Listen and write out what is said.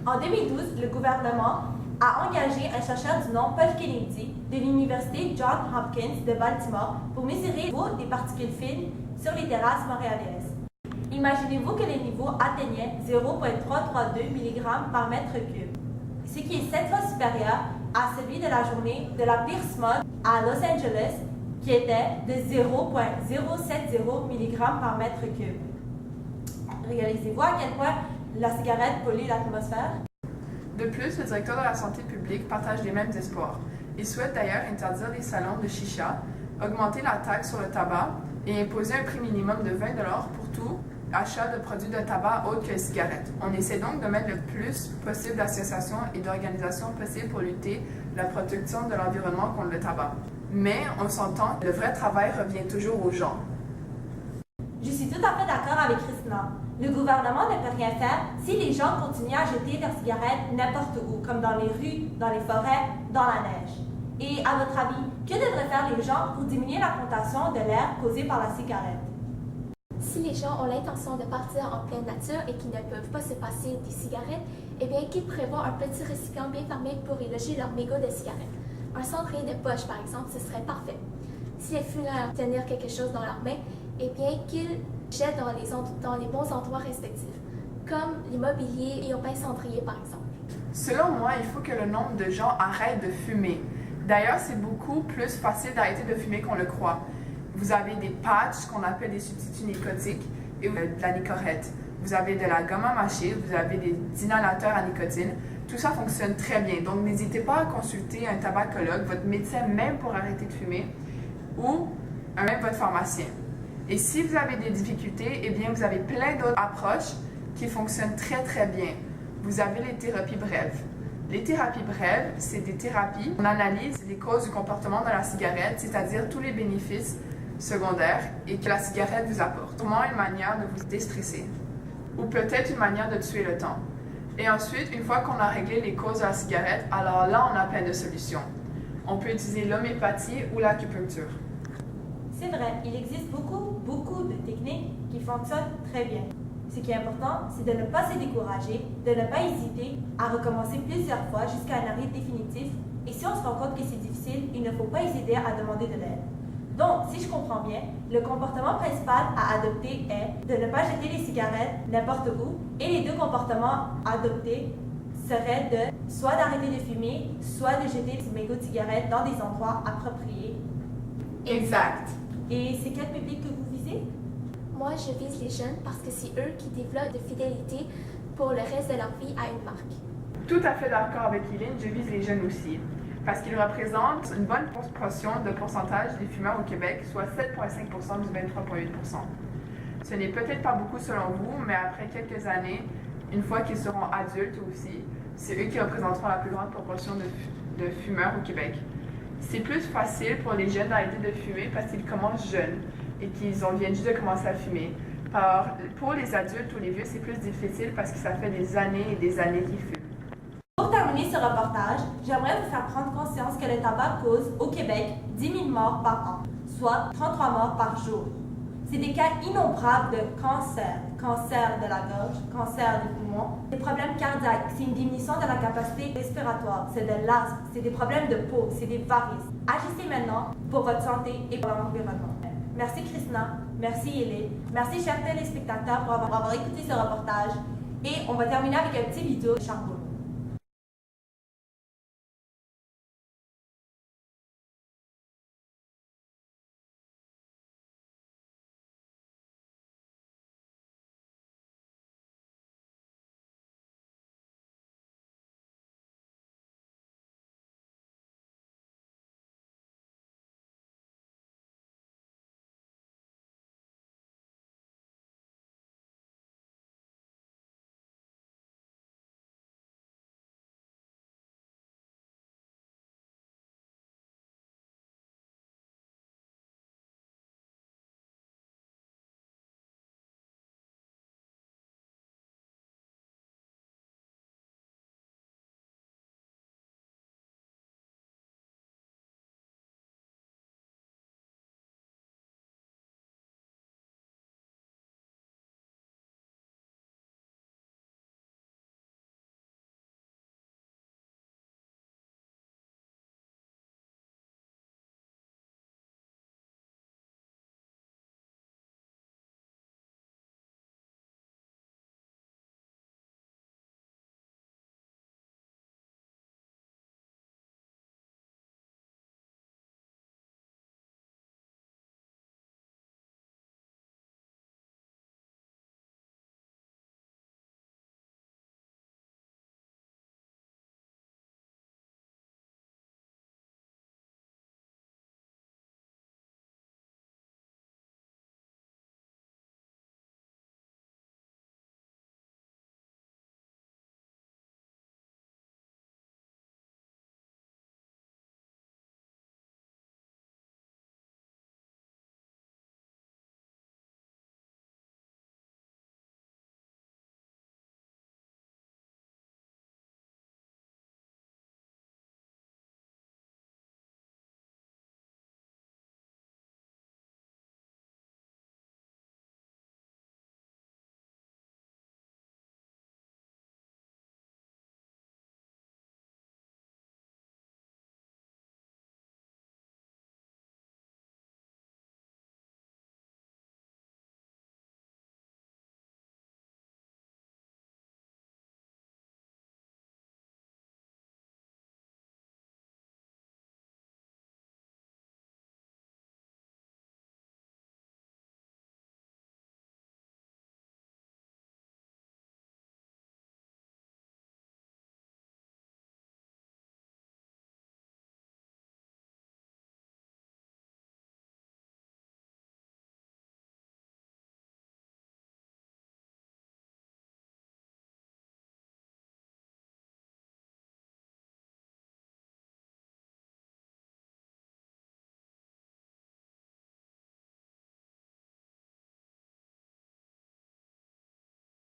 En 2012, le gouvernement a engagé un chercheur du nom Paul Kennedy de l'Université Johns Hopkins de Baltimore pour mesurer le niveau des particules fines sur les terrasses montréalaises. Imaginez-vous que les niveaux atteignaient 0,332 mg par mètre cube, ce qui est 7 fois supérieur à celui de la journée de la pire smog à Los Angeles, qui était de 0,070 mg par mètre cube. Réalisez-vous à quel point la cigarette pollue l'atmosphère? De plus, le directeur de la santé publique partage les mêmes espoirs. Il souhaite d'ailleurs interdire les salons de chicha, augmenter la taxe sur le tabac et imposer un prix minimum de 20 $ pour tout achat de produits de tabac autres que les cigarettes. On essaie donc de mettre le plus possible d'associations et d'organisations possibles pour lutter la protection de l'environnement contre le tabac. Mais on s'entend, le vrai travail revient toujours aux gens. Je suis tout à fait d'accord avec Christina. Le gouvernement ne peut rien faire si les gens continuent à jeter leurs cigarettes n'importe où, comme dans les rues, dans les forêts, dans la neige. Et à votre avis, que devraient faire les gens pour diminuer la contamination de l'air causée par la cigarette? Si les gens ont l'intention de partir en pleine nature et qu'ils ne peuvent pas se passer des cigarettes, eh bien qu'ils prévoient un petit récipient bien fermé pour y loger leurs mégots de cigarettes. Un cendrier de poche, par exemple, ce serait parfait. Si les fumeurs tenir quelque chose dans leurs mains, eh bien qu'ils jettent dans les bons endroits respectifs, comme l'immobilier et au pain cendrier, par exemple. Selon moi, il faut que le nombre de gens arrête de fumer. D'ailleurs, c'est beaucoup plus facile d'arrêter de fumer qu'on le croit. Vous avez des patchs qu'on appelle des substituts nicotiques et de la nicorette. Vous avez de la gomme à mâcher, vous avez des inhalateurs à nicotine. Tout ça fonctionne très bien. Donc, n'hésitez pas à consulter un tabacologue, votre médecin même pour arrêter de fumer, ou même votre pharmacien. Et si vous avez des difficultés, eh bien, vous avez plein d'autres approches qui fonctionnent très, très bien. Vous avez les thérapies brèves. Les thérapies brèves, c'est des thérapies. On analyse les causes du comportement de la cigarette, c'est-à-dire tous les bénéfices secondaires et que la cigarette vous apporte. Comment une manière de vous déstresser ou peut-être une manière de tuer le temps. Et ensuite, une fois qu'on a réglé les causes de la cigarette, alors là, on a plein de solutions. On peut utiliser l'homéopathie ou l'acupuncture. C'est vrai, il existe beaucoup de techniques qui fonctionnent très bien. Ce qui est important, c'est de ne pas se décourager, de ne pas hésiter à recommencer plusieurs fois jusqu'à un arrêt définitif. Et si on se rend compte que c'est difficile, il ne faut pas hésiter à demander de l'aide. Donc, si je comprends bien, le comportement principal à adopter est de ne pas jeter les cigarettes n'importe où, et les deux comportements adoptés seraient de soit d'arrêter de fumer, soit de jeter les mégots de cigarettes dans des endroits appropriés. Exact. Et c'est quel public que vous visez? Moi, je vise les jeunes parce que c'est eux qui développent de fidélité pour le reste de leur vie à une marque. Tout à fait d'accord avec Eileen, je vise les jeunes aussi. Parce qu'ils représentent une bonne proportion de pourcentage des fumeurs au Québec, soit 7,5% du 23,8%. Ce n'est peut-être pas beaucoup selon vous, mais après quelques années, une fois qu'ils seront adultes aussi, c'est eux qui représenteront la plus grande proportion de fumeurs au Québec. C'est plus facile pour les jeunes d'arrêter de fumer parce qu'ils commencent jeunes et qu'ils viennent juste de commencer à fumer. Pour les adultes ou les vieux, c'est plus difficile parce que ça fait des années et des années qu'ils fument. Pour terminer ce reportage, j'aimerais vous faire prendre conscience que le tabac cause au Québec 10 000 morts par an, soit 33 morts par jour. C'est des cas innombrables de cancer de la gorge, cancer des poumons, des problèmes cardiaques, c'est une diminution de la capacité respiratoire, c'est de l'asthme, c'est des problèmes de peau, c'est des varices. Agissez maintenant pour votre santé et pour l'environnement. Merci Christina, merci Hélène, merci chers téléspectateurs pour avoir écouté ce reportage et on va terminer avec un petit vidéo de Charbonneau.